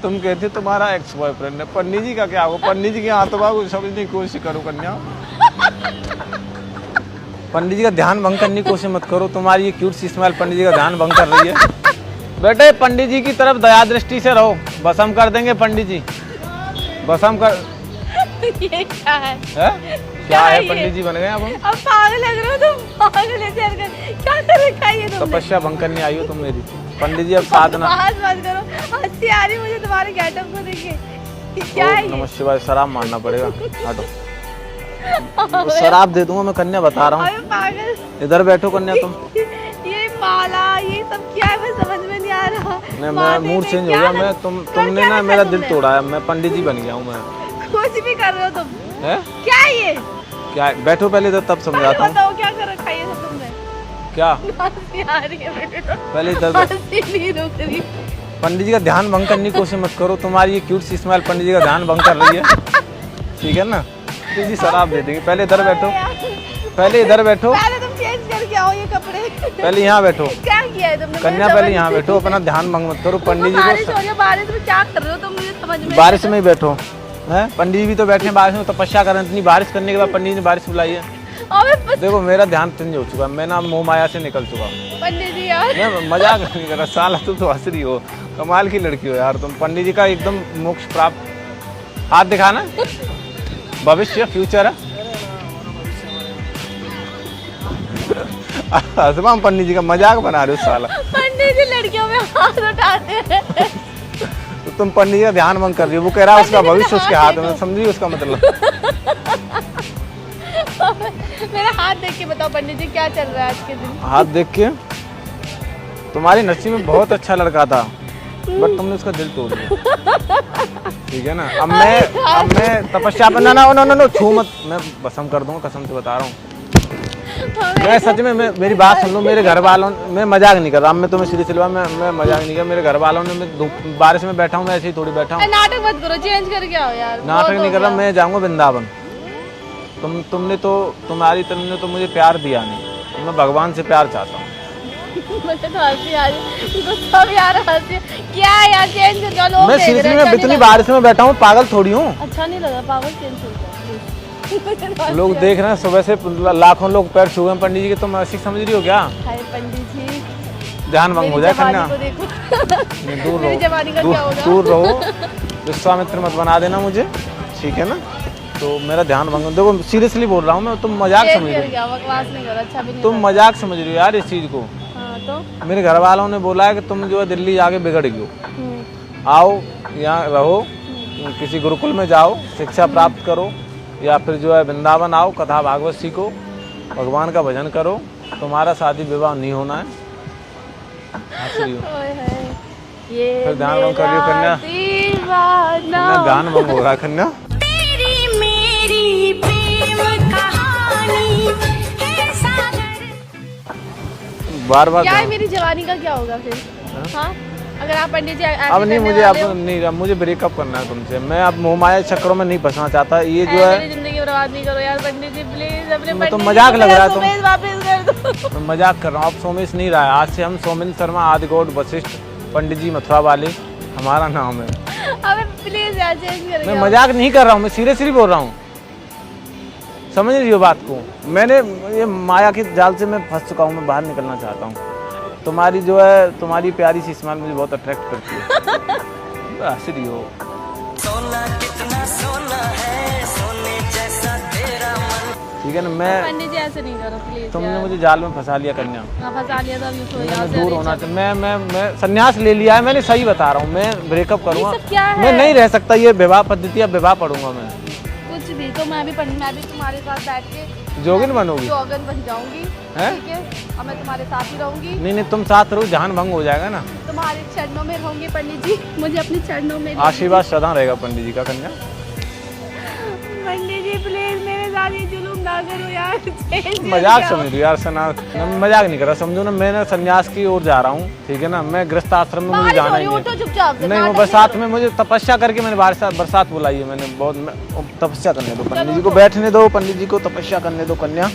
तुम कहते तुम्हारा एक्स बॉयफ्रेंड है, पंडित जी का क्या होगा? पंडित जी के हाथों को समझने की कोशिश करो कन्या। पंडित जी का ध्यान भंग करने की कोशिश मत करो। तुम्हारी ये क्यूट सी स्माइल पंडित जी का ध्यान भंग कर रही है। बेटे पंडित जी की तरफ दया दृष्टि से रहो, बस हम कर देंगे पंडित जी, बस हम कर। ये क्या है? क्या है? पंडित जी बन गए अब पागल लग रहे हो तुम, पागल है क्या कर रखा है ये तुमने? तपस्या भंग करने आई हो तुम मेरी। पंडित जी अब साधना बस करो, हंसी आ रही मुझे तुम्हारे गेटअप को देख के। क्या है ये? नमः शिवाय, शराब मारना पड़ेगा। हटो, शराब दे दूंगा मैं कन्या, बता रहा हूँ। पागल, इधर बैठो कन्या तुम। ये माला ये सब क्या है? मैं समझ में नहीं आ रहा। मैं मूड चेंज हो गया। मैं तुमने ना मेरा दिल तोड़ा। मैं पंडित जी बन गया हूँ मैं। कुछ भी कर रहे हो तुम। है क्या है ये? क्या है? बैठो पहले इधर, तब समझाता हूँ। बताओ क्या कर रखा है ये सब तुमने? क्या हंसी आ रही है मेरे को। पहले इधर हंसी नहीं रुक रही। पंडित जी का ध्यान भंग करने की कोशिश मत करो। तुम्हारी ये क्यूट सी स्माइल पंडित जी का ध्यान भंग कर रही है, ठीक है ना? पंडित जी शराब दे देंगे। पहले इधर बैठो, पहले इधर बैठो। पहले तुम चेंज करके आओ ये कपड़े। पहले यहाँ बैठो क्या किया है तुमने? कन्या, पहले यहाँ बैठो। अपना ध्यान भंग मत करो। पंडित जी बारिश हो को रही है, बारिश में क्या कर रहे हो तुम? मुझे समझ में बारिश में ही बैठो है। पंडित जी भी तो बैठे बारिश में, तपस्या कर रहे हैं। इतनी बारिश करने के बाद पंडित जी ने बारिश बुलाई है। देखो मेरा ध्यान चेंज हो चुका है, मैं ना मोह माया से निकल चुका हूँ। पंडित जी यार, मैं मजाक नहीं कर रहा। साला तुम तो हंस रही हो, कमाल की लड़की हो यार तुम। पंडित जी का एकदम मोक्ष प्राप्त। हाथ दिखाना, भविष्य फ्यूचर है। हंसवा पंडित जी का मजाक बना रहे हो साला। पंडित जी लड़कियों में हाथ उठाते हैं। तो तुम पंडित जी का ध्यान भंग कर रही हो। वो कह रहा है उसका भविष्य उसके हाथ में, समझी उसका मतलब? मेरा हाथ देख के बताओ पंडित जी क्या चल रहा है आज के दिन? हाथ देख के तुम्हारी नसीब में बहुत अच्छा लड़का था, बट तुमने उसका दिल तोड़ दिया, ठीक है ना? अब मैं तपस्या पर ना छू मत। मैं भस्म कर दूंगा, कसम से बता रहा हूँ। मैं सच में, मेरी बात सुन लो। मेरे घर वालों, मैं मजाक नहीं कर रहा। मैं तुम्हें सीधी सिलवा, मैं मजाक नहीं कर। मेरे घर वालों ने, मैं बारिश में बैठा हूँ, मैं ऐसे ही थोड़ी बैठा हूँ। नाटक मत करो, चेंज करके आओ यार। नाटक नहीं कर रहा। मैं जाऊंगा वृंदावन। तुमने तो मुझे प्यार दिया नहीं, तो मैं भगवान से प्यार चाहता हूँ। मुझे तो हंसी आ रही, गुस्सा भी आ रहा है। क्या है यार? चेंज कर लो। मैं सीरियसली में इतनी बारिश में बैठा हूँ, पागल थोड़ी हूँ। अच्छा नहीं लगा? पागल चेंज हो गया। लोग देख रहे हैं, सुबह से लाखों लोग पैर छू गए पंडित जी के। तुम ऐसी समझ रही हो क्या? हाय पंडित जी, ध्यान भंग हो जाए कन्या। दूर रहो, दूर रहो। विश्वामित्र मत बना देना मुझे, ठीक है ना? तो मेरा ध्यान भंग। देखो सीरियसली बोल रहा हूँ मैं। तुम मजाक समझ रही हो, तुम मजाक समझ रही हो यार इस चीज को। तो मेरे घर वालों ने बोला है कि तुम जो है दिल्ली जाके बिगड़ गई हो, आओ यहाँ रहो, किसी गुरुकुल में जाओ, शिक्षा प्राप्त करो, या फिर जो है वृंदावन आओ, कथा भागवत सीखो, भगवान का भजन करो। तुम्हारा शादी विवाह नहीं होना है। फिर ध्यान भंग कर रही हो कन्या। ध्यान भंग हो रहा है कन्या। बार क्या है? मेरी जवानी का क्या होगा फिर? हाँ? अगर आप पंडित जी अब नहीं, मुझे अब नहीं, मुझे ब्रेकअप करना है तुमसे। मैं अब मोहमाया चक्करों में नहीं फंसना चाहता। ये जो है, मेरी जिंदगी बर्बाद नहीं करो यार पंडित जी प्लीज। अपने तो मजाक लग रहा है तुम। वापस कर दो। मैं मजाक कर रहा हूँ। अब सोमेश नहीं रहा है, आज से हम सोमेन शर्मा, आदिगौड़ वशिष्ठ, पंडित जी मथुरा वाले हमारा नाम है। अबे प्लीज यार चेंज करिए। मैं मजाक नहीं कर रहा हूँ, मैं सीरियसली बोल रहा हूँ। समझ रही हो बात को? मैंने ये माया के जाल से मैं फंस चुका हूँ। मैं बाहर निकलना चाहता हूँ। तुम्हारी जो है, तुम्हारी प्यारी सी स्माइल मुझे बहुत अट्रैक्ट करती है। हंस रही हो। सोना कितना सोना है, सोने जैसा तेरा मन, ठीक है ना? मैं पंडित जी ऐसे नहीं करो प्लीज। तुमने मुझे जाल में फंसा लिया कन्या। फंसा लिया तो अभी सो जाओ। दूर होना चाहिए। मैं संन्यास ले लिया है मैंने, सही बता रहा हूँ। मैं ब्रेकअप करूँगा। मैं नहीं रह सकता। ये विवाह पद्धति, अब विवाह पढ़ूंगा मैं। कुछ भी तो मैं भी तुम्हारे साथ बैठ के जोगिन बनोगी? जोगिन बन जाऊंगी, ठीक है? और मैं तुम्हारे साथ ही रहूंगी। नहीं, तुम साथ रहो, ध्यान भंग हो जाएगा ना। तुम्हारे चरणों में रहूंगी पंडित जी, मुझे अपने चरणों में आशीर्वाद सदा रहेगा पंडित जी का कन्या। पंडित जी प्लीज मेरे साथ ये जुलूम ना करो यार। मजाक समझ रही हो यार सना, मजाक नहीं कर रहा, समझो ना। मैं ना संन्यास की ओर जा रहा हूँ, ठीक है ना? मैं गृहस्थ आश्रम में मुझे जाना ही नहीं। नहीं, वो बरसात में मुझे तपस्या करके मैंने बरसात बुलाई है मैंने। बहुत तपस्या करने दो पंडित जी को, बैठने दो पंडित जी को, तपस्या करने दो कन्या।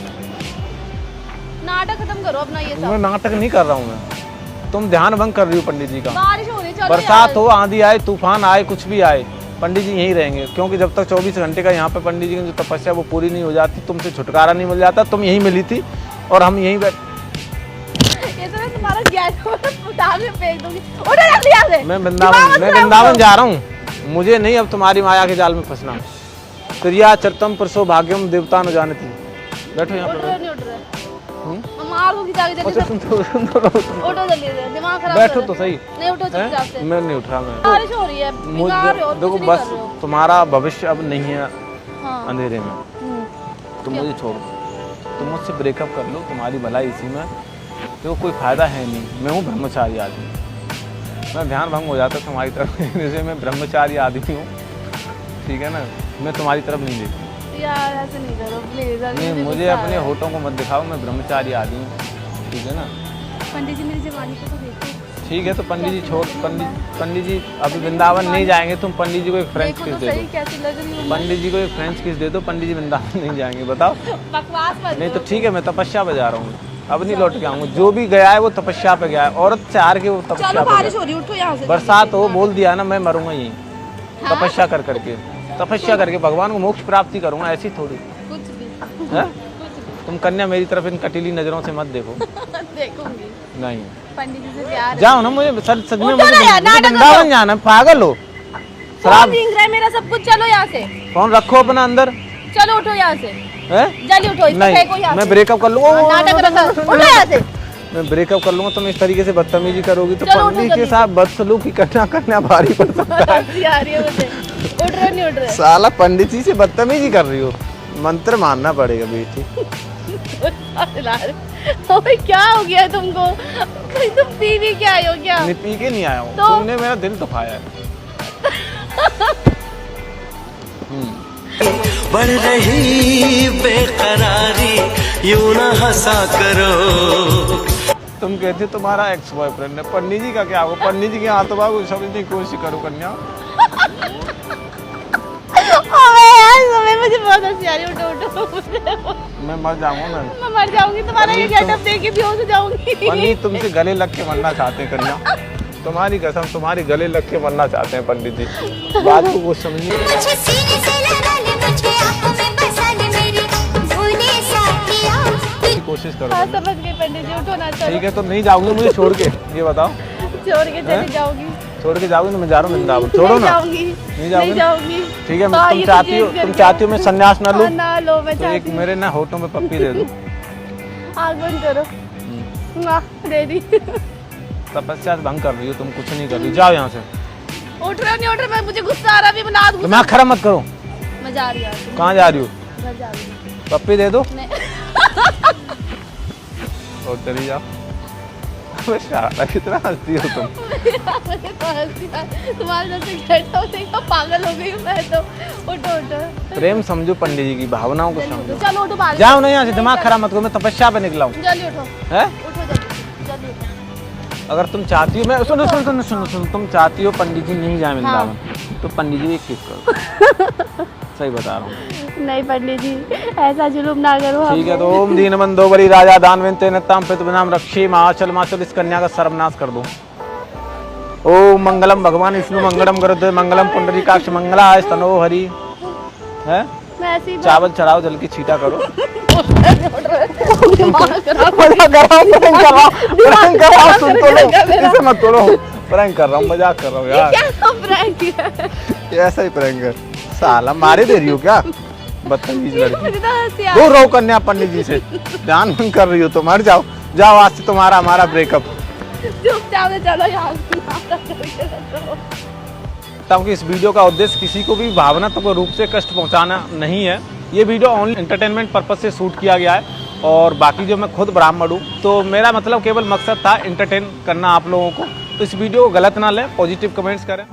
नाटक खत्म करो अपना ये सब। मैं नाटक नहीं कर रहा हूँ मैं। तुम ध्यान भंग कर रही हो पंडित जी का। बारिश हो रही, चलो बरसात यार। हो, आंधी आए, तूफान आए, कुछ भी आए, पंडित जी यहीं रहेंगे, क्योंकि जब तक 24 घंटे का यहाँ पे पंडित जी की जो तपस्या वो पूरी नहीं हो जाती, तुमसे छुटकारा नहीं मिल जाता। तुम यहीं मिली थी और हम यहीं बैठ। ये तो मैं तुम्हारा ज्ञान उतार में फेंक दूंगी। उठो जल्दी यहाँ से। मैं वृंदावन जा रहा हूँ, मुझे नहीं अब तुम्हारी माया के जाल में फंसना। क्रिया चरतम परसो भाग्यम देवता न जानती। बैठो यहाँ उठ पे। रहे नहीं उठ रहे। हम मार दूंगी जाके जल्दी से। उठो जल्दी से, दिमाग खराब बैठो कर तो रहे। सही। नहीं उठो चुपचाप से। मैं नहीं उठ रहा। मैं बारिश हो रही है, बिगाड़ रहे हो, देखो कुछ नहीं बस कर रहे हो। तुम्हारा भविष्य अब नहीं है हाँ। अंधेरे में। तुम मुझे छोड़ दो, तुम मुझसे ब्रेकअप कर लो, तुम्हारी भलाई इसी में। देखो कोई फायदा है नहीं, मैं हूँ ब्रह्मचारी आदमी। मैं ध्यान भंग हो जाता तुम्हारी तरफ जैसे मैं ब्रह्मचारी आदमी हूँ, ठीक है ना। मैं तुम्हारी तरफ नहीं देखती यार, ऐसे नहीं करो प्लीज। नहीं, मुझे अपने होठों को मत दिखाओ, मैं ब्रह्मचारी आदमी हूँ, ठीक है ना। पंडित जी मेरी जवानी को तो देखो। ठीक है तो पंडित जी छोड़, पंडित जी अभी वृंदावन नहीं जाएंगे। तुम पंडित जी को एक फ्रेंच देखो किस तो दे सही दो, कैसी लग रही हूँ। पंडित जी को एक फ्रेंच किस दे दो, पंडित जी वृंदावन नहीं जाएंगे। बताओ। बकवास मत नहीं तो करो। ठीक है, मैं तपस्या पे जा रहा हूँ, अब नहीं लौट के आऊँगा। जो भी गया है वो तपस्या पे गया है, औरत से हार के वो तपस्या चलो पे बारिश गया। हो रही है, उठो यहाँ से। बरसात हो, बोल दिया ना, मैं मरूंगा यहीं हाँ? तपस्या कर करके, तपस्या करके भगवान को मोक्ष प्राप्ति करूंगा, ऐसी थोड़ी कुछ भी। है। कुछ भी। तुम कन्या मेरी तरफ इन कटीली नजरों से मत देखो। देखूंगी। नहीं पंडित जी से प्यार है। जाओ ना, मुझे सच में उठो ना यार, नाटक वृंदावन करो। जाना है, पागल हो। फोन शराब रिंग रहा है मेरा सब कुछ। चलो यहाँ से, फोन रखो अपना अंदर, चलो उठो यहाँ से, है। जल्दी उठो, इसको फेंको नहीं, यहाँ मैं से। ब्रेकअप कर लूंगा। नाटक रखा, उठो यहाँ से। मैं ब्रेकअप कर लूंगा, तुम इस तरीके से बदतमीजी करोगी तो चलो, उठो पंडित के जल्दी। साथ बदसलूकी करना भारी पड़ सकता है। हंसी आ रही है मुझे। उठ रहे नहीं उठ रहे। साला पंडित जी से बदतमीजी कर रही हो, मंत्र मानना पड़ेगा बेटी। ओए क्या हो गया है तुमको? कहीं तुम पी भी क्या आए हो क्या? नहीं पी के नहीं आया हूँ, तो? तुमने मेरा दिल दुखाया है। बढ़ रही बेकरारी यूं ना हंसा करो। तुम कहते हो तुम्हारा एक्स बॉयफ्रेंड है, पंडित जी का क्या होगा? पंडित जी के हाथों को समझने की कोशिश करो कन्या। अबे यार, समय मुझे बहुत हंसी आ रही है। उठो उठो। मैं मर जाऊंगा मैं मर जाऊंगी, तुम्हारा ये गेटअप देख के बेहोश हो जाऊंगी। पंडित तुमसे गले लग के मरना चाहते हैं कन्या, तुम्हारी कसम, तुम्हारे गले लग के मरना चाहते हैं पंडित जी। बात को वो समझिए। कोशिश करो। हाँ समझ गई पंडित जी, उठो ना। चलो ठीक है तो नहीं जाओगी मुझे छोड़ के, ये बताओ। छोड़ के चली जाऊंगी। छोड़ के जाओगी तो मैं जा रहा हूँ वृंदावन। छोड़ो नहीं ना। जाऊंगी। नहीं जाओगी? नहीं जाऊंगी। ठीक है, हाँ, तुम ये तो चाहती हो, चेंज तुम करके चाहती हो मैं सन्यास ना लूं? हाँ, ना लो, मैं तो एक चाहती हूँ। मेरे ना होठों में पप्पी दे दूं। आग बंद करो। ना दे दी। तपस्या भंग कर रही हो तुम, कुछ नहीं कर रही, जाओ यहाँ से। उठ रहे हो नहीं उठ रहे? मैं मुझे गुस्सा आ रहा है, अभी बना दूँ। दिमाग खराब मत करो। मैं जा रही हूँ। कहाँ जा रही हो? घर जा रही हूँ। पप्पी दे दो नहीं। और चली जाओ। अबे शाला, कितना हंसती हो तुम। मुझे तो हंसी आ रही है। तुम्हारे जैसे गेटअप देख के पागल हो गई हूँ मैं तो। उठो उठो। प्रेम समझो पंडित जी की भावनाओं को समझो। चलो उठो बाहर। जाओ ना यहाँ से, दिमाग खराब मत करो, मैं तपस्या पे निकला हूँ। जल्दी उठो। है? उठो जल्दी जल्दी उठो। अगर तुम चाहती हो, मैं सुनो सुनो सुनो सुनो सुनो, तुम चाहती हो पंडित जी नहीं जाए वृंदावन, तो पंडित जी एक किस करो। सही बता रहा हूँ। नहीं पंडित जी, ऐसा जुलूम ना करो। ठीक है तो ओम दीन बंधो बरी राजा दानवेंते नताम पितृनाम रक्षे माचल माचल, इस कन्या का सर्वनाश कर दो। ओम मंगलम भगवान विष्णु मंगलम गरुड़ मंगलम पुंडरीकाक्ष मंगला स्तनो हरि। है? मैं ऐसे ही चावल चढ़ाओ, जल की छीटा करो। दिमाग खराब। प्रैंक कर रहा हूँ, सुन तो लो, इसे मत तोड़ो। प्रैंक कर रहा हूँ, मजाक कर रहा हूँ यार। क्या प्रैंक है? ये ऐसा ही प्रैंक है। साला मारे दे रही हो क्या बदतमीज लड़की? मुझे तो हंसी आ दूर रहो कन्या पंडित जी से, ध्यान भंग कर रही हो तो मर जाओ। जाओ, आज से तुम्हारा हमारा ब्रेकअप। चुपचाप से चलो यहाँ से। ताकि इस वीडियो का उद्देश्य किसी को भी भावनात्मक रूप से कष्ट पहुंचाना नहीं है। ये वीडियो ओनली एंटरटेनमेंट पर्पज से शूट किया गया है, और बाकी जो मैं खुद ब्राह्मण हूँ, तो मेरा मतलब केवल मकसद था एंटरटेन करना आप लोगों को। तो इस वीडियो को गलत ना लें, पॉजिटिव कमेंट्स करें।